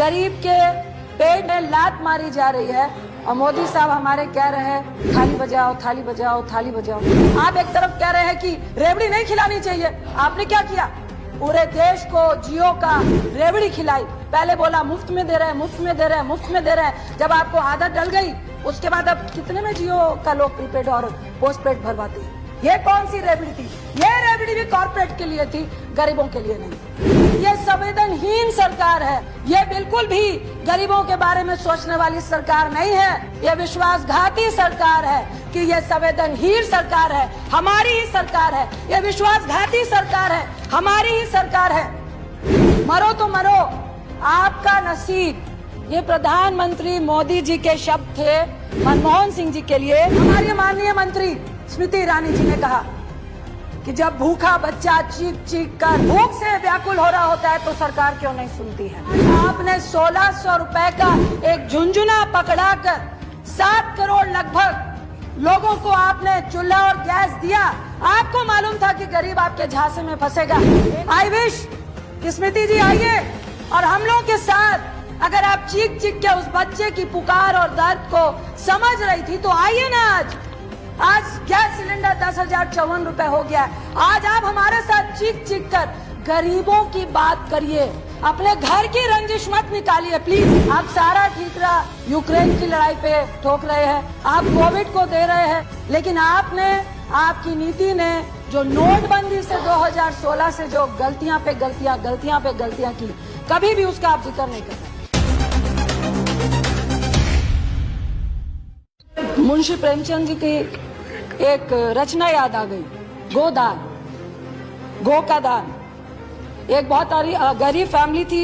गरीब के पेट में लात मारी जा रही है और मोदी साहब हमारे कह रहे हैं थाली बजाओ थाली बजाओ थाली बजाओ। आप एक तरफ कह रहे हैं कि रेवड़ी नहीं खिलानी चाहिए, आपने क्या किया? पूरे देश को जियो का रेवड़ी खिलाई। पहले बोला मुफ्त में दे रहे हैं, मुफ्त में दे रहे हैं, मुफ्त में दे रहे हैं। जब आपको आदत डल गई उसके बाद अब कितने में जियो का लोग प्रीपेड और पोस्ट पेड भरवाते हैं। ये कौन सी रेवड़ी थी? ये रेवड़ी भी कॉर्पोरेट के लिए थी, गरीबों के लिए नहीं। ये संवेदनहीन सरकार है, ये बिल्कुल भी गरीबों के बारे में सोचने वाली सरकार नहीं है। ये विश्वासघाती सरकार है कि ये संवेदनहीन सरकार है, हमारी ही सरकार है। ये विश्वासघाती सरकार है, हमारी ही सरकार है। मरो तो मरो, आपका नसीब। ये प्रधानमंत्री मोदी जी के शब्द थे मनमोहन सिंह जी के लिए। हमारी माननीय मंत्री स्मृति ईरानी जी ने कहा कि जब भूखा बच्चा चीख चीख कर भूख से व्याकुल हो रहा होता है तो सरकार क्यों नहीं सुनती है। आपने 1600 रुपए का एक झुंझुना पकड़ाकर 7 करोड़ लगभग लोगों को आपने चूल्हा और गैस दिया। आपको मालूम था कि गरीब आपके झांसे में फंसेगा। आई विश कि स्मृति जी आइए और हम लोगों के साथ, अगर आप चीख चीख के उस बच्चे की पुकार और दर्द को समझ रही थी तो आइए ना। आज गैस सिलेंडर 10,054 रुपए हो गया है। आज आप हमारे साथ चीख चीख कर गरीबों की बात करिए, अपने घर की रंजिश मत निकालिए प्लीज। आप सारा ठीकरा यूक्रेन की लड़ाई पे ठोक रहे हैं, आप कोविड को दे रहे हैं, लेकिन आपने, आपकी नीति ने जो नोटबंदी से 2016 से जो गलतियां पे गलतियां की, कभी भी उसका आप जिक्र नहीं कर रहे। मुंशी प्रेमचंद जी की एक रचना याद आ गई, गोदान, गो का दान। एक बहुत गरीब फैमिली थी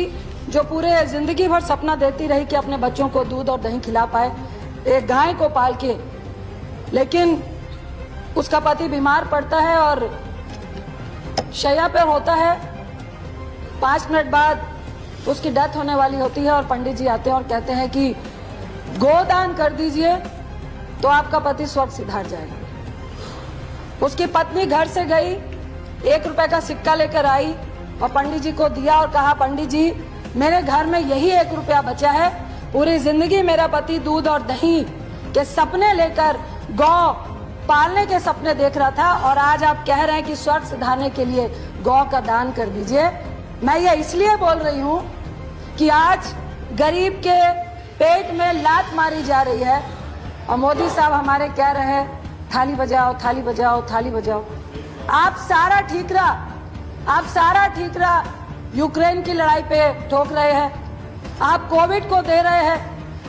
जो पूरे जिंदगी भर सपना देखती रही कि अपने बच्चों को दूध और दही खिला पाए, एक गाय को पाल के। लेकिन उसका पति बीमार पड़ता है और शैया पर होता है। 5 मिनट बाद उसकी डेथ होने वाली होती है और पंडित जी आते हैं और कहते हैं कि गोदान कर दीजिए तो आपका पति स्वर्ग सिधार जाएगा। उसकी पत्नी घर से गई, 1 रुपए का सिक्का लेकर आई और पंडित जी को दिया और कहा, पंडित जी मेरे घर में यही 1 रुपया बचा है। पूरी जिंदगी मेरा पति दूध और दही के सपने लेकर गौ पालने के सपने देख रहा था और आज आप कह रहे हैं कि स्वर्ग सिधारने के लिए गौ का दान कर दीजिए। मैं ये इसलिए बोल रही हूँ कि आज गरीब के पेट में लात मारी जा रही है और मोदी साहब हमारे कह रहे हैं थाली बजाओ थाली बजाओ थाली बजाओ। आप सारा ठीकरा यूक्रेन की लड़ाई पे ठोक रहे हैं, आप कोविड को दे रहे हैं,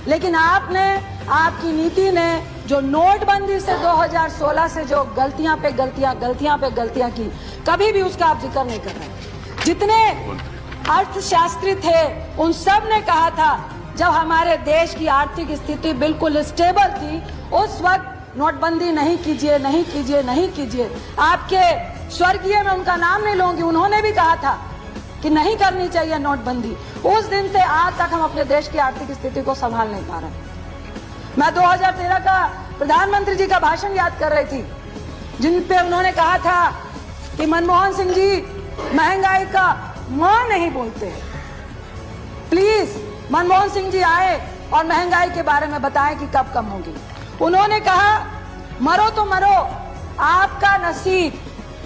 लेकिन आपने, आपकी नीति ने जो नोटबंदी से 2016 से जो गलतियां पे गलतियां की, कभी भी उसका आप जिक्र नहीं कर रहे। जितने अर्थशास्त्री थे उन सब ने कहा था जब हमारे देश की आर्थिक स्थिति बिल्कुल स्टेबल थी उस वक्त नोटबंदी नहीं कीजिए। आपके स्वर्गीय में उनका नाम नहीं लूंगी, उन्होंने भी कहा था कि नहीं करनी चाहिए नोटबंदी। उस दिन से आज तक हम अपने देश की आर्थिक स्थिति को संभाल नहीं पा रहे। मैं 2013 का प्रधानमंत्री जी का भाषण याद कर रही थी, जिन पे उन्होंने कहा था कि मनमोहन सिंह जी महंगाई का मां नहीं बोलते। प्लीज मनमोहन सिंह जी आए और महंगाई के बारे में बताएं कि कब कम होगी। उन्होंने कहा मरो तो मरो, आपका नसीब।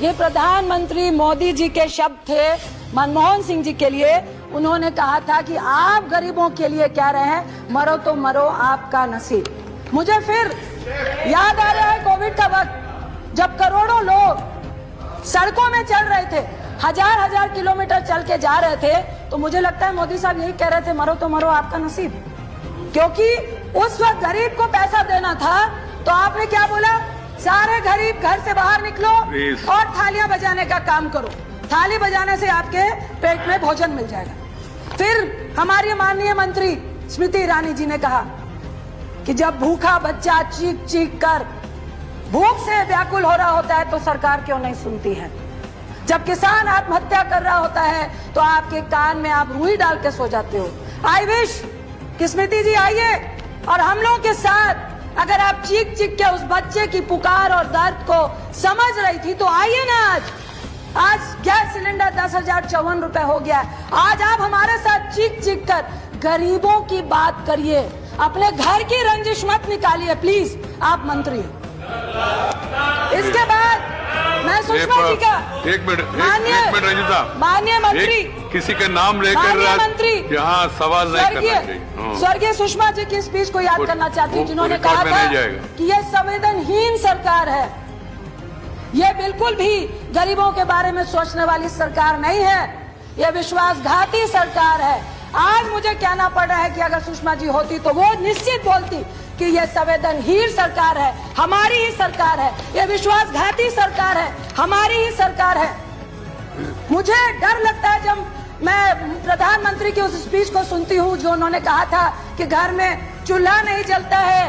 ये प्रधानमंत्री मोदी जी के शब्द थे मनमोहन सिंह जी के लिए। उन्होंने कहा था कि आप गरीबों के लिए कह रहे हैं मरो तो मरो, आपका नसीब। मुझे फिर याद आ रहा है कोविड का वक्त, जब करोड़ों लोग सड़कों में चल रहे थे, हजार किलोमीटर चल के जा रहे थे, तो मुझे लगता है मोदी साहब यही कह रहे थे मरो तो मरो, आपका नसीब। क्योंकि उस वक्त गरीब को पैसा देना था तो आपने क्या बोला, सारे गरीब घर से बाहर निकलो और थालियां बजाने का काम करो, थाली बजाने से आपके पेट में भोजन मिल जाएगा। फिर हमारी माननीय मंत्री स्मृति ईरानी जी ने कहा कि जब भूखा बच्चा चीख चीख कर भूख से व्याकुल हो रहा होता है तो सरकार क्यों नहीं सुनती है। जब किसान आत्महत्या कर रहा होता है तो आपके कान में आप रुई डाल के सो जाते हो। आई विश कि स्मृति जी आइए और हम लोगों के साथ, अगर आप चीख चीख के उस बच्चे की पुकार और दर्द को समझ रही थी तो आइए ना। आज गैस सिलेंडर 10,054 रुपए हो गया है। आज आप हमारे साथ चीख चीख कर गरीबों की बात करिए, अपने घर की रंजिश मत निकालिए प्लीज, आप मंत्री हैं। इसके बाद मैं सुषमा जी का एक मिनट रंजिता, माननीय मंत्री, किसी के नाम लेकर मंत्री यहाँ सवाल नहीं करना चाहिए। स्वर्गीय सुषमा जी की स्पीच को याद करना चाहती हूँ, जिन्होंने कहा था कि ये संवेदनहीन सरकार है, ये बिल्कुल भी गरीबों के बारे में सोचने वाली सरकार नहीं है, ये विश्वासघाती सरकार है। आज मुझे कहना पड़ रहा है कि अगर सुषमा जी होती तो वो निश्चित बोलती कि ये संवेदनहीन सरकार है, हमारी ही सरकार है, ये विश्वासघाती सरकार है, हमारी ही सरकार है। मुझे डर लगता है जब मैं प्रधानमंत्री की उस स्पीच को सुनती हूँ जो उन्होंने कहा था कि घर में चूल्हा नहीं जलता है,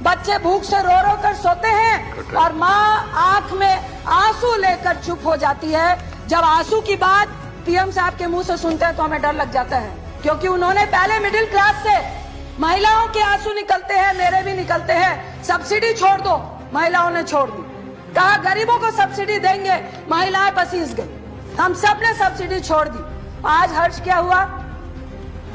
बच्चे भूख से रो रो कर सोते हैं और माँ आंख में आंसू लेकर चुप हो जाती है। जब आंसू की बात पीएम साहब के मुंह से सुनते हैं तो हमें डर लग जाता है, क्योंकि उन्होंने पहले मिडिल क्लास से महिलाओं के आंसू निकलते हैं, मेरे भी निकलते हैं, सब्सिडी छोड़ दो, महिलाओं ने छोड़ दी, कहा गरीबों को सब्सिडी देंगे, महिलाएं पसीज गई, हम सब ने सब्सिडी छोड़ दी। आज हर्ष क्या हुआ?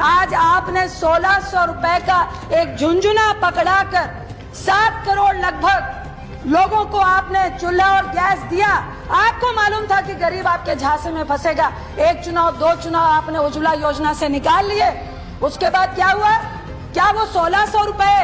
आज आपने 1600 रुपए का एक झुंझुना पकड़ाकर 7 करोड़ लगभग लोगों को आपने चूल्हा और गैस दिया। आपको मालूम था कि गरीब आपके झांसे में फंसेगा, एक चुनाव 2 चुनाव आपने उज्ज्वला योजना से निकाल लिए। उसके बाद क्या हुआ? क्या वो 1600 रुपए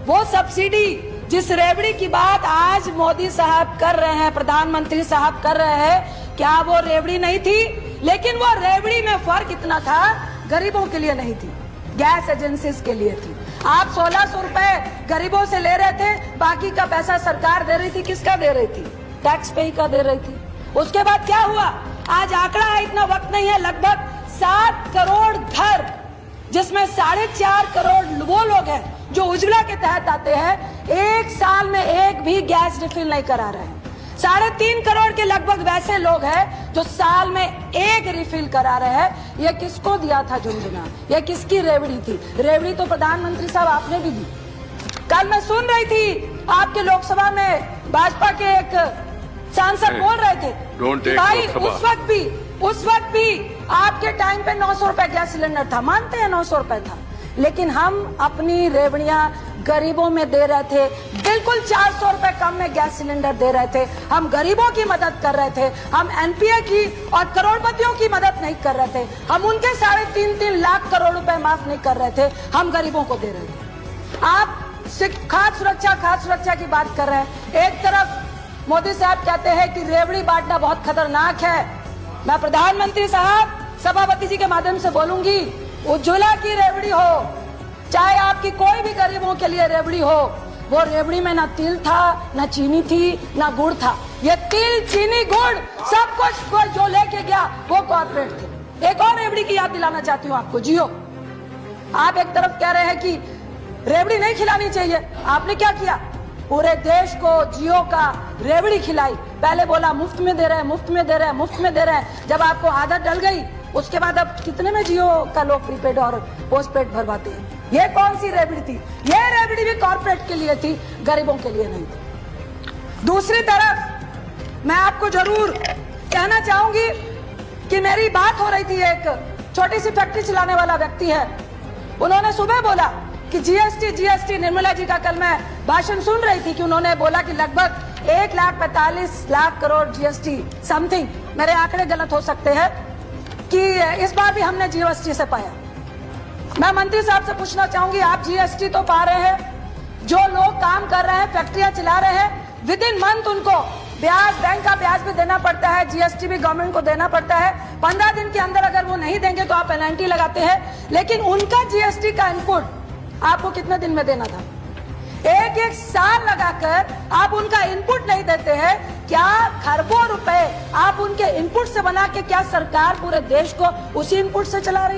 वो सब्सिडी जिस रेवड़ी की बात आज मोदी साहब कर रहे हैं, प्रधानमंत्री साहब कर रहे हैं, क्या वो रेवड़ी नहीं थी? लेकिन वो रेवड़ी में फर्क इतना था, गरीबों के लिए नहीं थी, गैस एजेंसीज के लिए थी। आप 1600 रुपए गरीबों से ले रहे थे, बाकी का पैसा सरकार दे रही थी। किसका दे रही थी? टैक्स पे का दे रही थी। उसके बाद क्या हुआ? आज आंकड़ा है, इतना वक्त नहीं है, लगभग 7 करोड़ घर, जिसमें 4.5 करोड़ वो लोग हैं जो उज्ज्वला के तहत आते हैं, एक साल में एक भी गैस रिफिल नहीं करा रहे हैं। 3.5 करोड़ के लगभग वैसे लोग हैं जो साल में एक रिफिल करा रहे हैं। ये किसको दिया था झुंझुना? ये किसकी रेवड़ी थी? रेवड़ी तो प्रधानमंत्री साहब आपने भी दी। कल मैं सुन रही थी आपके लोकसभा में भाजपा के एक सांसद बोल रहे थे कि भाई उस वक्त भी आपके टाइम पे 900 रुपए गैस सिलेंडर था, मानते हैं 900 रुपए था, लेकिन हम अपनी रेवड़ियां गरीबों में दे रहे थे, बिल्कुल 400 रुपए कम में गैस सिलेंडर दे रहे थे। हम गरीबों की मदद कर रहे थे, हम एनपीए की और करोड़पतियों की मदद नहीं कर रहे थे, हम उनके 3.5 लाख करोड़ रुपए माफ नहीं कर रहे थे, हम गरीबों को दे रहे थे। आप खाद्य सुरक्षा की बात कर रहे हैं। एक तरफ मोदी साहब कहते हैं कि रेवड़ी बांटना बहुत खतरनाक है। मैं प्रधानमंत्री साहब सभापति जी के माध्यम से बोलूंगी, उज्ज्वला की रेवड़ी हो, चाहे आपकी कोई भी गरीबों के लिए रेवड़ी हो, वो रेवड़ी में ना तिल था, ना चीनी थी, ना गुड़ था। ये तिल, चीनी, गुड़ सब कुछ जो लेके गया वो कॉर्पोरेट थे। एक और रेवड़ी की याद दिलाना चाहती हूँ आपको, जियो। आप एक तरफ कह रहे हैं कि रेवड़ी नहीं खिलानी चाहिए, आपने क्या किया? पूरे देश को जियो का रेवड़ी खिलाई। पहले बोला मुफ्त में दे रहे हैं, मुफ्त में दे रहे हैं, मुफ्त में दे रहे हैं। जब आपको आदत डल गई, उसके बाद अब कितने में जियो का लोग प्रीपेड और पोस्टपेड भरवाते हैं। ये कौन सी रेवड़ी थी? ये रेवड़ी भी कॉर्पोरेट के लिए थी, गरीबों के लिए नहीं थी। दूसरी तरफ मैं आपको जरूर कहना चाहूंगी कि मेरी बात हो रही थी, एक छोटी सी फैक्ट्री चलाने वाला व्यक्ति है, उन्होंने सुबह बोला कि जीएसटी, निर्मला जी का कल मैं भाषण सुन रही थी कि उन्होंने बोला कि लगभग 1,45,00,000 करोड़ जीएसटी समथिंग, मेरे आंकड़े गलत हो सकते हैं, कि इस बार भी हमने जीएसटी से पाया। मैं मंत्री साहब से पूछना चाहूंगी, आप जीएसटी तो पा रहे हैं, जो लोग काम कर रहे हैं, फैक्ट्रियां चला रहे हैं, विद इन मंथ उनको ब्याज, बैंक का ब्याज भी देना पड़ता है, जीएसटी भी गवर्नमेंट को देना पड़ता है। 15 दिन के अंदर अगर वो नहीं देंगे तो आप पेनल्टी लगाते हैं, लेकिन उनका जीएसटी का इनपुट आपको कितने दिन में देना था? एक साल लगाकर आप उनका इनपुट नहीं देते हैं। क्या खरबों रुपए आप उनके इनपुट से बना के क्या सरकार पूरे देश को उसी इनपुट से चला रही है?